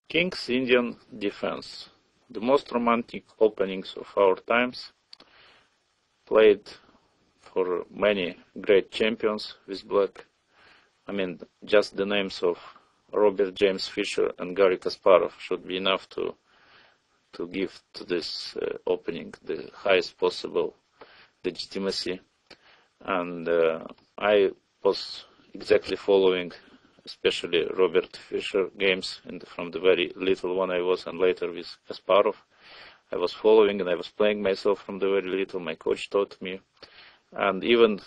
King's Indian defense. The most romantic openings of our times, played for many great champions with black. I mean, just the names of Robert James Fischer and Garry Kasparov should be enough to give to this opening the highest possible legitimacy. And I was exactly following especially Robert Fischer games from the very little one I was, and later with Kasparov. I was following and I was playing myself from the very little. My coach taught me. And even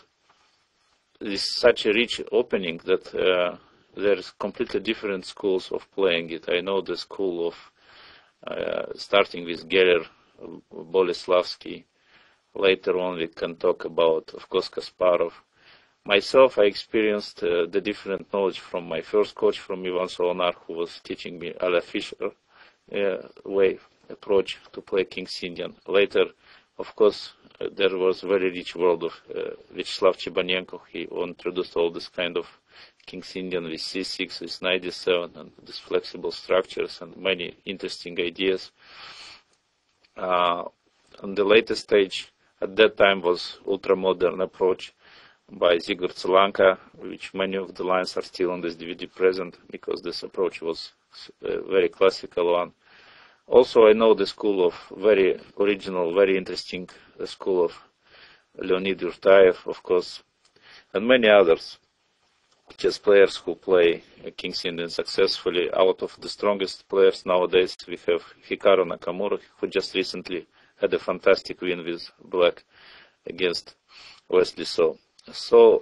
this such a rich opening that there's completely different schools of playing it. I know the school of starting with Geller, Boleslavsky. Later on we can talk about, of course, Kasparov. Myself, I experienced the different knowledge from my first coach, from Ivan Solonar, who was teaching me a la Fischer way approach to play King's Indian. Later, of course, there was very rich world of Vyacheslav Chebanenko. He introduced all this kind of King's Indian with C6, with knight d7, and these flexible structures and many interesting ideas. On the latest stage, at that time, was ultra-modern approach by Zigor Tselanka, which many of the lines are still on this DVD present, because this approach was a very classical one. Also, I know the school of very original, very interesting school of Leonid Yurtayev, of course, and many others chess players who play King's Indian successfully. Out of the strongest players nowadays, we have Hikaru Nakamura, who just recently had a fantastic win with black against Wesley So. So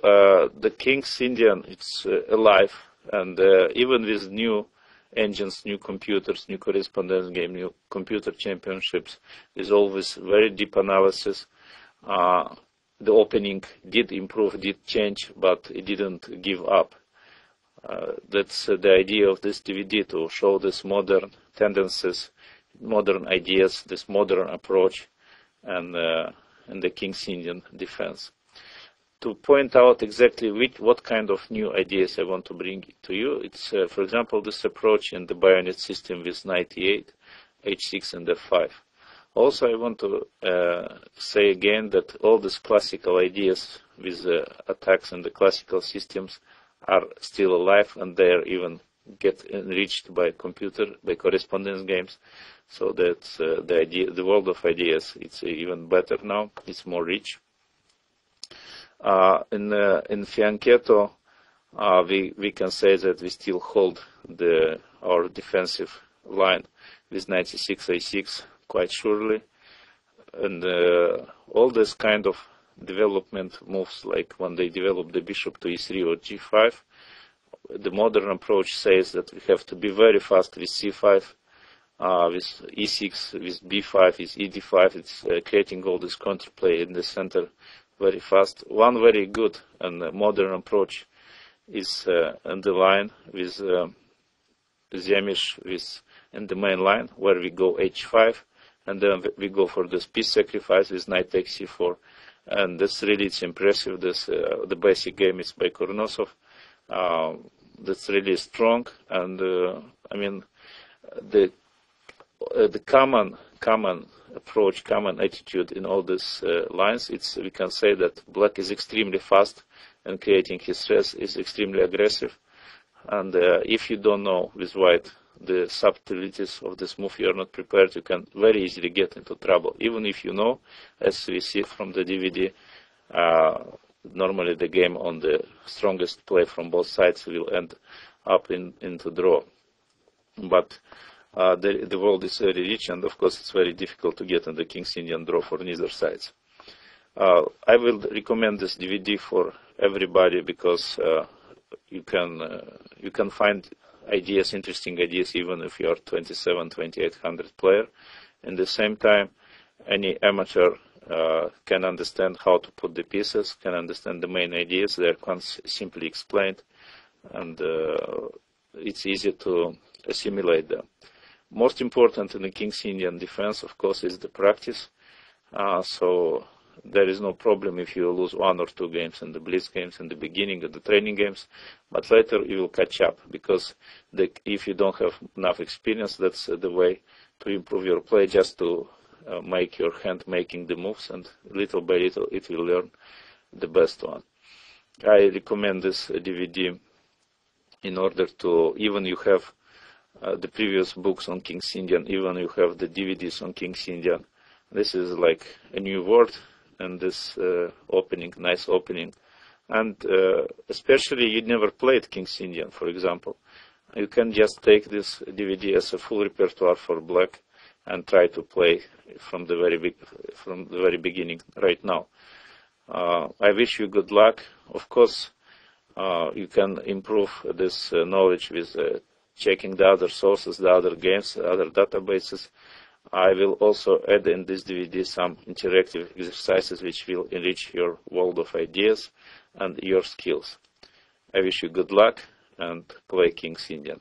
the King's Indian, it's alive, and even with new engines, new computers, new correspondence game, new computer championships, is always very deep analysis. The opening did improve, did change, but it didn't give up. That's the idea of this DVD, to show this modern tendencies, modern ideas, this modern approach, and the King's Indian defense. To point out exactly what kind of new ideas I want to bring to you, it's, for example, this approach in the bayonet system with knight e8, h6, and f5. Also, I want to say again that all these classical ideas with attacks and the classical systems are still alive, and they are even get enriched by computer, by correspondence games. So that the world of ideas, it's even better now. It's more rich. In Fianchetto, we can say that we still hold our defensive line with knight c6, a6 quite surely, and all this kind of development moves, like when they develop the bishop to e3 or g5, the modern approach says that we have to be very fast with c5, with e6, with b5, with ed5. It's creating all this counterplay in the center very fast. One very good and modern approach is on the line with Zemish in the main line, where we go h5, and then we go for this piece sacrifice with knight takes c4, and that's really, it's impressive. This the basic game is by Kurnosov. That's really strong, and I mean the common approach, common attitude in all these lines, we can say that black is extremely fast and creating his stress, is extremely aggressive. And if you don't know with white the subtleties of this move, you are not prepared, you can very easily get into trouble. Even if you know, as we see from the DVD, normally the game on the strongest play from both sides will end up into draw. But the world is very rich, and of course it's very difficult to get in the King's Indian draw for neither sides. I will recommend this DVD for everybody, because you can find ideas, interesting ideas, even if you are 2700-2800 player. At the same time, any amateur can understand how to put the pieces, can understand the main ideas. They are simply explained, and it's easy to assimilate them. Most important in the King's Indian defense, of course, is the practice. So there is no problem if you lose 1 or 2 games in the blitz games in the beginning of the training games, but later you will catch up, because if you don't have enough experience, that's the way to improve your play, just to make your hand making the moves, and little by little it will learn the best one. I recommend this DVD in order to, even you have the previous books on King's Indian, even you have the DVDs on King's Indian. This is like a new word, and this opening, nice opening. And especially you never played King's Indian, for example. You can just take this DVD as a full repertoire for black and try to play from the very beginning right now. I wish you good luck. Of course, you can improve this knowledge with checking the other sources, the other games, the other databases. I will also add in this DVD some interactive exercises which will enrich your world of ideas and your skills. I wish you good luck and play King's Indian.